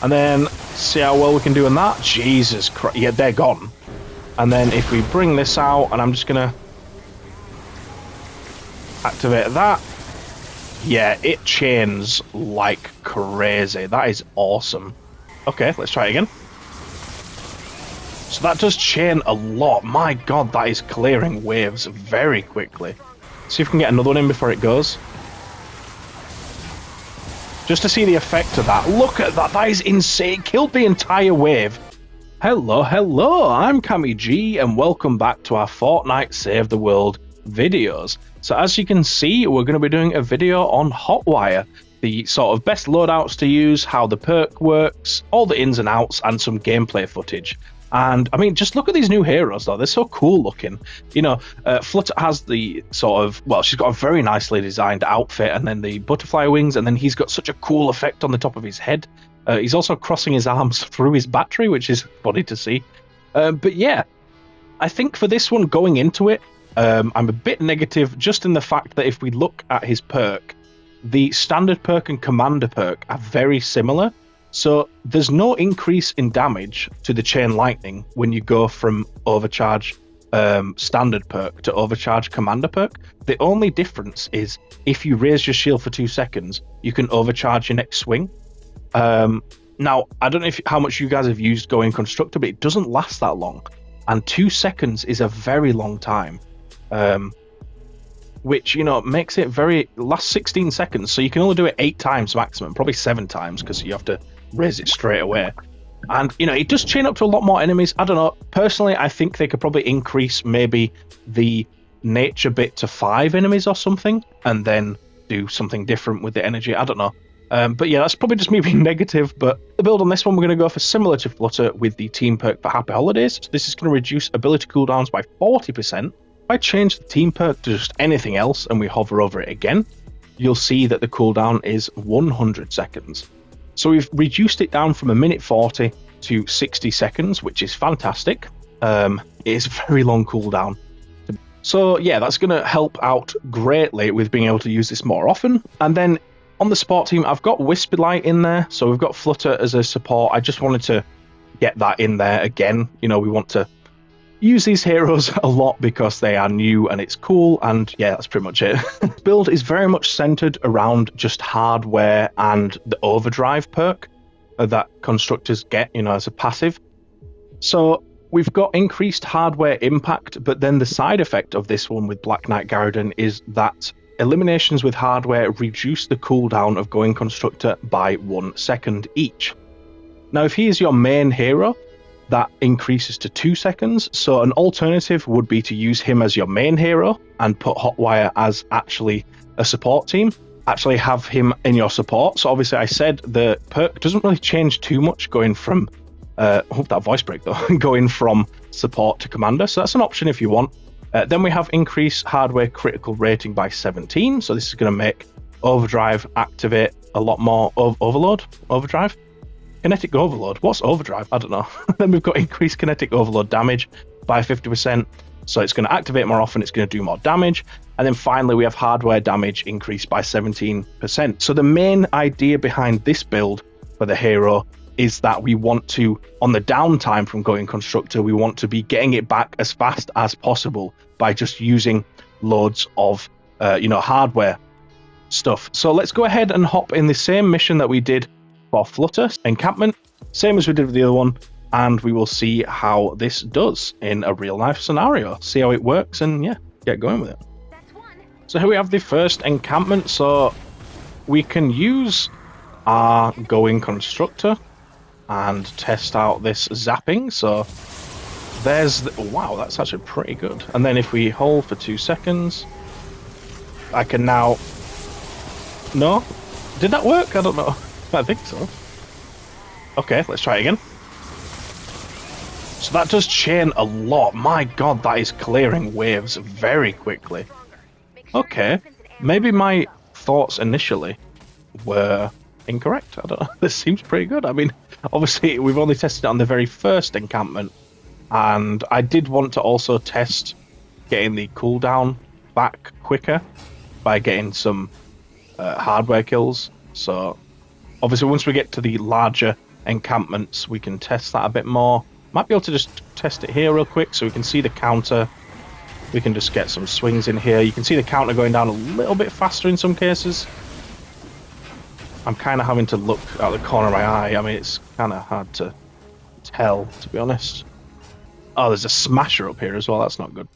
And then see how well we can do in that. Jesus Christ. Yeah, they're gone. And then if we bring this out, and I'm just going to activate that. Yeah, it chains like crazy. That is awesome. Okay, let's try it again. So that does chain a lot. My god, that is clearing waves very quickly. See if we can get another one in before it goes. Just to see the effect of that. Look at that. That is insane. It killed the entire wave. Hello, hello. I'm Cammy G, and welcome back to our Fortnite Save the World videos. So as you can see, we're going to be doing a video on Hotwire, the sort of best loadouts to use, how the perk works, all the ins and outs, and some gameplay footage. And I mean, just look at these new heroes though, they're so cool looking. You know, Flutter has the sort of, well, she's got a very nicely designed outfit, and then the butterfly wings, and then he's got such a cool effect on the top of his head. He's also crossing his arms through his battery, which is funny to see. But yeah, I think for this one, going into it, I'm a bit negative just in the fact that if we look at his perk, the standard perk and commander perk are very similar. So there's no increase in damage to the chain lightning when you go from overcharge standard perk to overcharge commander perk. The only difference is if you raise your shield for 2 seconds, you can overcharge your next swing. Now, I don't know how much you guys have used Goin Constructor, but it doesn't last that long. And 2 seconds is a very long time. Which, you know, makes it lasts 16 seconds. So you can only do it 8 times maximum, probably 7 times because you have to raise it straight away. And, you know, it does chain up to a lot more enemies. I don't know. Personally, I think they could probably increase maybe the nature bit to 5 enemies or something, and then do something different with the energy. I don't know. But yeah, that's probably just me being negative. But the build on this one, we're going to go for similar to Flutter with the team perk for Happy Holidays. So this is going to reduce ability cooldowns by 40%. If I change the team perk to just anything else and we hover over it again, you'll see that the cooldown is 100 seconds. So we've reduced it down from 1:40 to 60 seconds, which is fantastic. It is a very long cooldown. So yeah, that's going to help out greatly with being able to use this more often. And then on the support team, I've got Whisper Light in there. So we've got Flutter as a support. I just wanted to get that in there again. You know, we want to use these heroes a lot because they are new and it's cool, and yeah, that's pretty much it. Build is very much centered around just hardware and the overdrive perk that constructors get, you know, as a passive. So we've got increased hardware impact, but then the side effect of this one with Black Knight Garridan is that eliminations with hardware reduce the cooldown of Goin Constructor by 1 second each. Now, if he is your main hero, that increases to 2 seconds. So an alternative would be to use him as your main hero and put Hotwire as actually a support team. Actually have him in your support. So obviously I said the perk doesn't really change too much going from, hope that voice break though, going from support to commander. So that's an option if you want. Then we have increased hardware critical rating by 17. So this is going to make overdrive activate a lot more. Overdrive? Kinetic overload. What's overdrive? I don't know. Then we've got increased kinetic overload damage by 50%. So it's going to activate more often. It's going to do more damage. And then finally, we have hardware damage increased by 17%. So the main idea behind this build for the hero is that we want to, on the downtime from Goin Constructor, we want to be getting it back as fast as possible by just using loads of, hardware stuff. So let's go ahead and hop in the same mission that we did for Flutter, Encampment, same as we did with the other one, and we will see how this does in a real life scenario, see how it works, and yeah, get going with it. So here we have the first encampment. So we can use our Goin Constructor and test out this zapping. So there's wow, that's actually pretty good. And then if we hold for 2 seconds, I can now, no, did that work? I don't know. I think so. Okay, let's try it again. So that does chain a lot. My god, that is clearing waves very quickly. Okay, maybe my thoughts initially were incorrect. I don't know. This seems pretty good. I mean, obviously, we've only tested it on the very first encampment, and I did want to also test getting the cooldown back quicker by getting some hardware kills. So obviously, once we get to the larger encampments, we can test that a bit more. Might be able to just test it here real quick so we can see the counter. We can just get some swings in here. You can see the counter going down a little bit faster in some cases. I'm kind of having to look out the corner of my eye. I mean, it's kind of hard to tell, to be honest. Oh, there's a smasher up here as well. That's not good.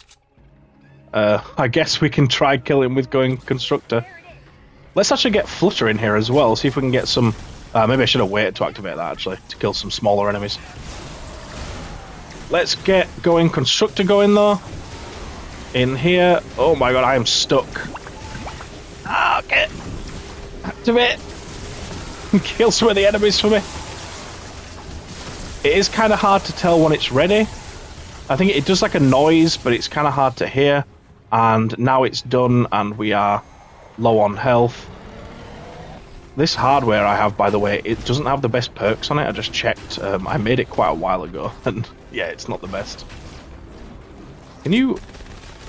I guess we can try kill him with Goin Constructor. Let's actually get Flutter in here as well. See if we can get some... maybe I should have waited to activate that, actually, to kill some smaller enemies. Let's get Goin Constructor going, though. In here. Oh my god, I am stuck. Okay. Activate. Kill some of the enemies for me. It is kind of hard to tell when it's ready. I think it does like a noise, but it's kind of hard to hear. And now it's done, and we are low on health. This hardware I have, by the way, it doesn't have the best perks on it. I just checked. I made it quite a while ago, and yeah, it's not the best. Can you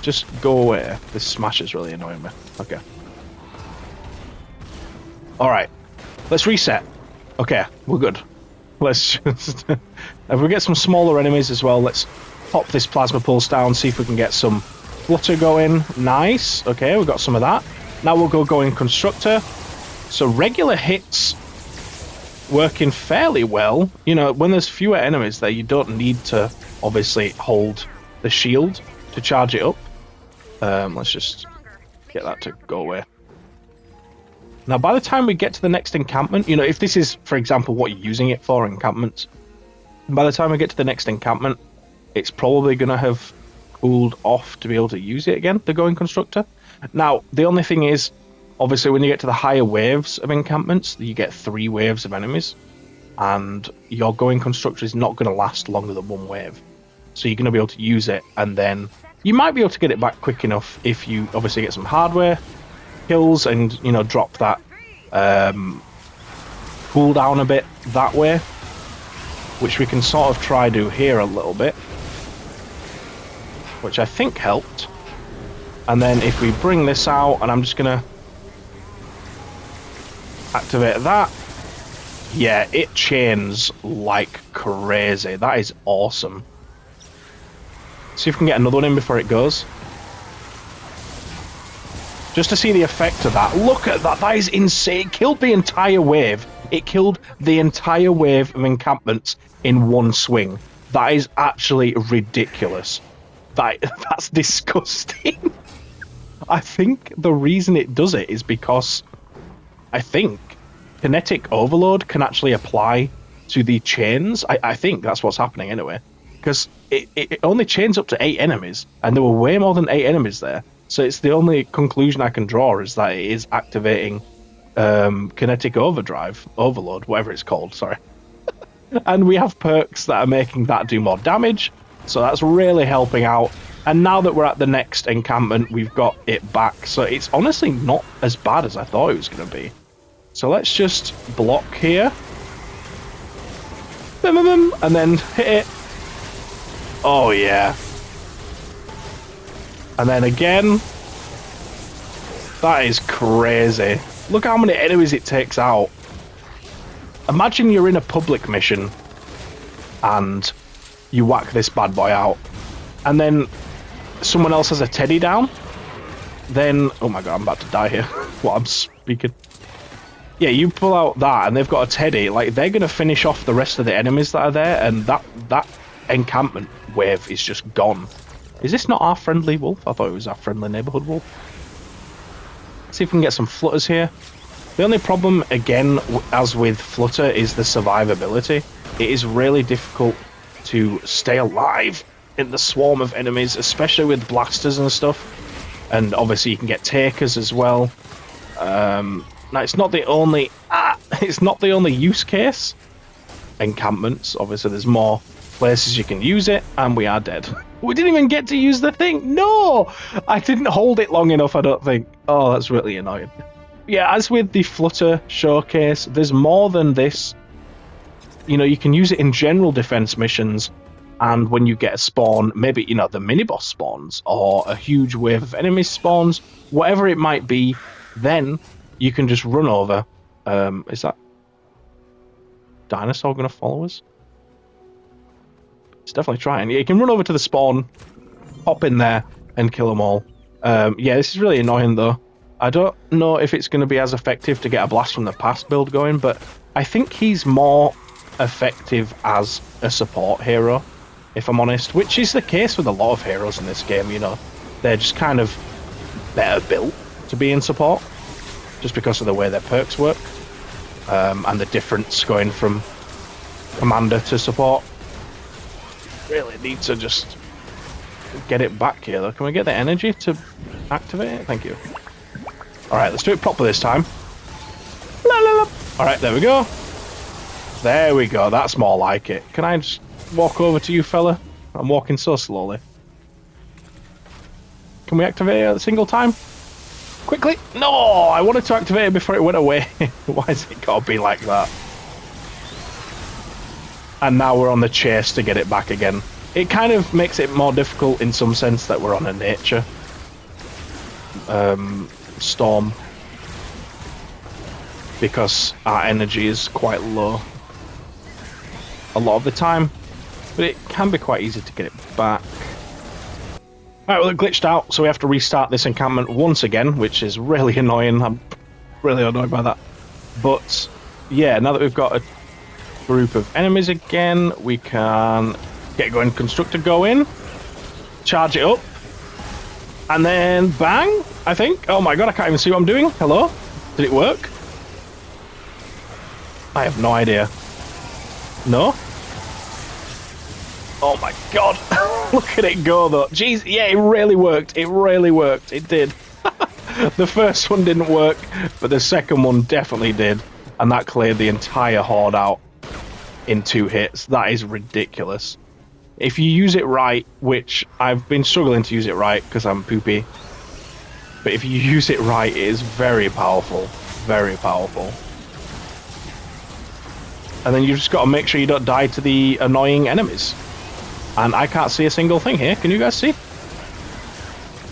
just go away? This smash is really annoying me. Okay. Alright. Let's reset. Okay, we're good. Let's just... if we get some smaller enemies as well, let's pop this plasma pulse down, see if we can get some flutter going. Nice. Okay, we've got some of that. Now we'll go Goin Constructor. So regular hits working fairly well. You know, when there's fewer enemies there, you don't need to obviously hold the shield to charge it up. Let's just get that to go away. Now, by the time we get to the next encampment, you know, if this is, for example, what you're using it for, encampments, by the time we get to the next encampment, it's probably going to have cooled off to be able to use it again, the Goin Constructor. Now, the only thing is, obviously, when you get to the higher waves of encampments, you get 3 waves of enemies, and your Goin Constructor is not going to last longer than 1 wave. So you're going to be able to use it, and then you might be able to get it back quick enough if you obviously get some hardware kills and, you know, drop that cooldown a bit that way, which we can sort of try do here a little bit, which I think helped. And then if we bring this out, and I'm just going to activate that, yeah, it chains like crazy. That is awesome. See if we can get another one in before it goes. Just to see the effect of that. Look at that. That is insane. It killed the entire wave. It killed the entire wave of encampments in 1 swing. That is actually ridiculous. That's disgusting. I think the reason it does it is because I think kinetic overload can actually apply to the chains. I think that's what's happening anyway. Because it only chains up to 8 enemies, and there were way more than 8 enemies there. So it's the only conclusion I can draw is that it is activating kinetic overload, whatever it's called, sorry. And we have perks that are making that do more damage, so that's really helping out. And now that we're at the next encampment, we've got it back, so it's honestly not as bad as I thought it was going to be. So let's just block here. And then hit it. Oh yeah. And then again. That is crazy. Look how many enemies it takes out. Imagine you're in a public mission and you whack this bad boy out, and then someone else has a teddy down. Then, oh my god, I'm about to die here while I'm speaking. Yeah, you pull out that and they've got a teddy, like they're gonna finish off the rest of the enemies that are there, and that encampment wave is just gone. Is this not our friendly wolf? I thought it was our friendly neighborhood wolf. Let's see if we can get some flutters here. The only problem, again, as with flutter, is the survivability. It is really difficult to stay alive in the swarm of enemies, especially with blasters and stuff. And obviously you can get takers as well. Now it's not the only use case. Encampments, obviously there's more places you can use it, and we are dead. We didn't even get to use the thing. No, I didn't hold it long enough, I don't think. Oh, that's really annoying. Yeah, as with the Flutter showcase, there's more than this. You know, you can use it in general defense missions, and when you get a spawn, maybe, you know, the mini-boss spawns, or a huge wave of enemies spawns, whatever it might be, then you can just run over. Is that... dinosaur going to follow us? It's definitely trying. Yeah, you can run over to the spawn, hop in there, and kill them all. Yeah, this is really annoying though. I don't know if it's going to be as effective to get a blast from the past build going, but I think he's more effective as a support hero, if I'm honest, which is the case with a lot of heroes in this game, you know. They're just kind of better built to be in support, just because of the way their perks work, and the difference going from commander to support. Really need to just get it back here though. Can we get the energy to activate it? Thank you. Alright, let's do it properly this time. La, la, la. Alright, there we go. There we go, that's more like it. Can I just walk over to you, fella? I'm walking so slowly. Can we activate it at a single time? Quickly! No! I wanted to activate it before it went away. Why has it got to be like that? And now we're on the chase to get it back again. It kind of makes it more difficult in some sense that we're on a nature storm, because our energy is quite low a lot of the time, but it can be quite easy to get it back. Alright, well, it glitched out, so we have to restart this encampment once again, which is really annoying. I'm really annoyed by that. But yeah, now that we've got a group of enemies again, we can get Goin Constructor going, charge it up, and then bang, I think. Oh my god, I can't even see what I'm doing. Hello? Did it work? I have no idea. No? Oh my god. Look at it go though. Jeez, yeah, it really worked. It really worked. It did. The first one didn't work, but the second one definitely did. And that cleared the entire horde out in 2 hits. That is ridiculous. If you use it right, which I've been struggling to use it right because I'm poopy, but if you use it right, it is very powerful. Very powerful. And then you've just got to make sure you don't die to the annoying enemies. And I can't see a single thing here. Can you guys see?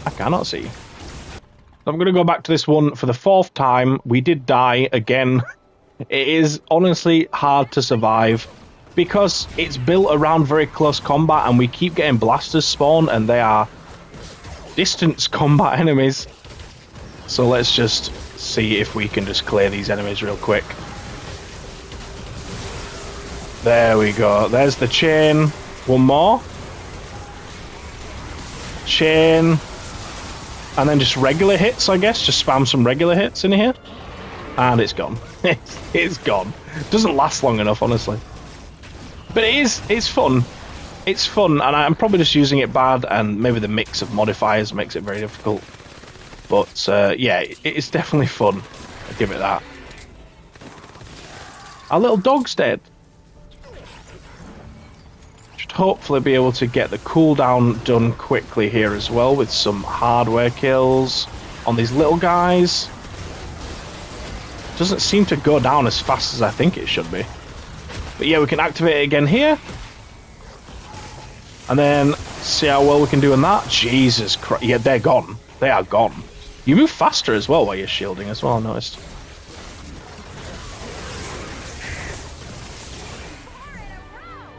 I cannot see. I'm going to go back to this one for the 4th time. We did die again. It is honestly hard to survive because it's built around very close combat and we keep getting blasters spawn and they are distance combat enemies. So let's just see if we can just clear these enemies real quick. There we go. There's the chain. One more. Chain. And then just regular hits, I guess. Just spam some regular hits in here. And it's gone. It's gone. Doesn't last long enough, honestly. But it's fun. It's fun, and I'm probably just using it bad, and maybe the mix of modifiers makes it very difficult. But, yeah, it's definitely fun. I'll give it that. Our little dog's dead. Should hopefully be able to get the cooldown done quickly here as well, with some hardware kills on these little guys. Doesn't seem to go down as fast as I think it should be. But yeah, we can activate it again here. And then see how well we can do in that. Jesus Christ. Yeah, they're gone. They are gone. You move faster as well while you're shielding as well, I noticed.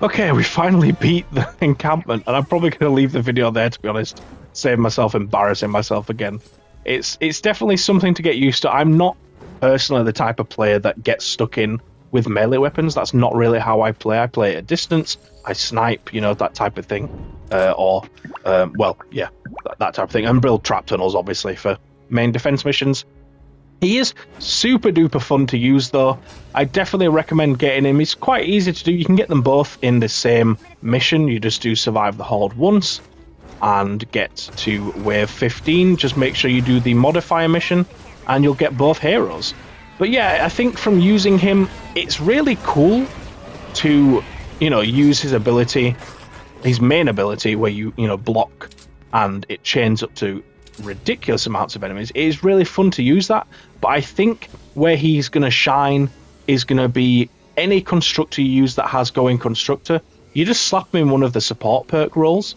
Okay, we finally beat the encampment. And I'm probably going to leave the video there, to be honest. Save myself embarrassing myself again. It's definitely something to get used to. I'm not personally the type of player that gets stuck in with melee weapons. That's not really how I play. I play at a distance. I snipe, you know, that type of thing. Well, yeah, that type of thing. And build trap tunnels, obviously, for main defense missions. He is super duper fun to use, though. I definitely recommend getting him. He's quite easy to do. You can get them both in the same mission. You just do survive the horde once and get to wave 15. Just make sure you do the modifier mission and you'll get both heroes. But yeah, I think from using him, it's really cool to, you know, use his ability, his main ability, where you know, block and it chains up to ridiculous amounts of enemies. It is really fun to use that, but I think where he's going to shine is going to be any constructor you use that has Goin Constructor. You just slap him in one of the support perk roles,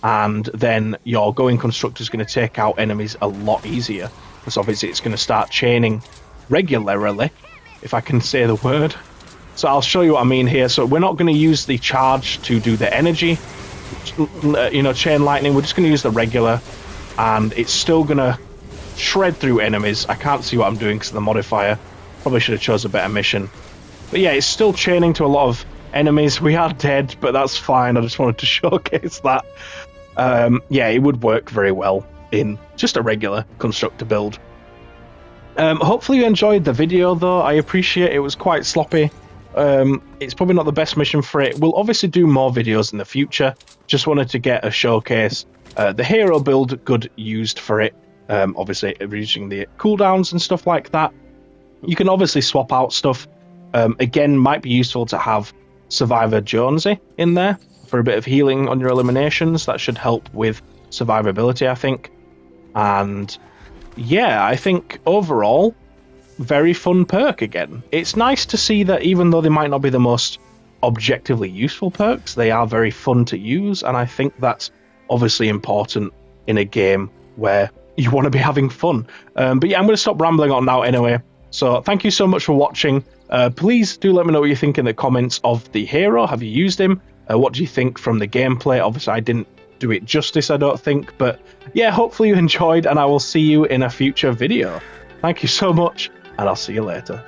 and then your Goin Constructor is going to take out enemies a lot easier. Because obviously it's going to start chaining regularly, if I can say the word. So I'll show you what I mean here. So we're not going to use the charge to do the energy, chain lightning. We're just going to use the regular, and it's still going to shred through enemies. I can't see what I'm doing because of the modifier. Probably should have chose a better mission. But yeah, it's still chaining to a lot of enemies. We are dead, but that's fine. I just wanted to showcase that. Yeah, it would work very well in just a regular constructor build. Hopefully you enjoyed the video, though. I appreciate it was quite sloppy. It's probably not the best mission for it. We'll obviously do more videos in the future. Just wanted to get a showcase. The hero build, good used for it. Obviously reducing the cooldowns and stuff like that. You can obviously swap out stuff. Again, might be useful to have Survivor Jonesy in there for a bit of healing on your eliminations. That should help with survivability, I think. And yeah, I think overall, very fun perk again. It's nice to see that even though they might not be the most objectively useful perks, they are very fun to use, and I think that's obviously important in a game where you want to be having fun. But yeah, I'm going to stop rambling on now anyway. So thank you so much for watching. Please do let me know what you think in the comments of the hero. Have you used him? What do you think from the gameplay? Obviously, I didn't do it justice, I don't think. But yeah, hopefully you enjoyed, and I will see you in a future video. Thank you so much, and I'll see you later.